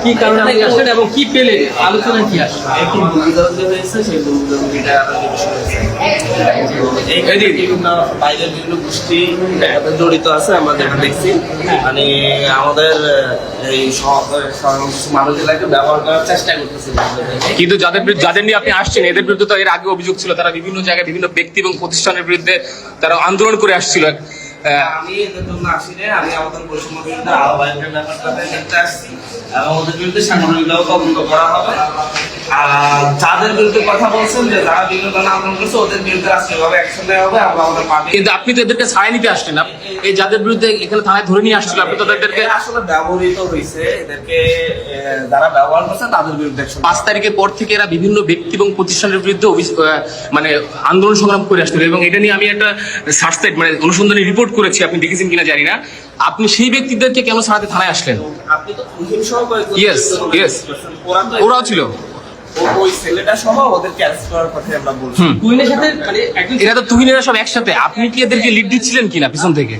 কি কারণে আপনি আসলেন এবং কি পেলেন, আলোচনা কি আসলে? একটু ভুলভ্রান্তি হয়েছে, সেই ভুলভ্রান্তিটা এই বিভিন্ন বাইরের বিভিন্ন গোষ্ঠী জড়িত আছে, আমরা যেটা দেখছি। মানে আমাদের এই মানুষ এলাকাকে ব্যবহার করার চেষ্টা করতেছে। কিন্তু যাদের নিয়ে আপনি আসছেন এদের বিরুদ্ধে তো এর আগে অভিযোগ ছিল, তারা বিভিন্ন জায়গায় বিভিন্ন ব্যক্তি এবং প্রতিষ্ঠানের বিরুদ্ধে তারা আন্দোলন করে আসছিল। আমি এদের জন্য আসিনি, আমি আমাদের বৈষম্য বিরুদ্ধে আহ্বায়কের ব্যাপারটাতে দেখতে আসছি এবং ওদের বিরুদ্ধে সাংগঠনিকভাবে তদন্ত করা হবে। আর যাদের বিরুদ্ধে কথা বলছেন, যে যারা বিভিন্ন ধরনের আন্দোলন করছে, ওদের বিরুদ্ধে রাষ্ট্রীয়ভাবে অ্যাকশন নেওয়া হবে। আমরা আমাদের পার্টি কিন্তু আপনি তো এদেরকে ছাড়াই নিতে আসছেন, এই যাদের বিরুদ্ধে এখানে থানায় ধরে নিয়ে আসছিল, আপনি তো তাদেরকে আসলে ব্যবহৃত হয়েছে, এদেরকে যারা ব্যবহার করছে তাদের বিরুদ্ধে 5 তারিখের পর থেকে এরা বিভিন্ন ব্যক্তি এবং প্রতিষ্ঠানের বিরুদ্ধে মানে আন্দোলন সংগ্রাম করে আসছিল এবং এটা নিয়ে আমি একটা সার্চ সাইট মানে অনুসন্ধানী রিপোর্ট করেছি, আপনি দেখেছেন কিনা জানি না। আপনি সেই ব্যক্তিদেরকে কেন ছাড়াতে থানায় আসলেন? আপনি তো তুহিন সহ ইয়েস ওরাও ছিল, ওই ছেলেটা সহ ওদেরকে অ্যারেস্ট করার কথা আমরা বলছি। তুহিনের সাথে মানে একজন এরা তো তুহিনেরা সব একসাথে, আপনি কি এদেরকে লিড দিচ্ছিলেন কিনা পিছন থেকে?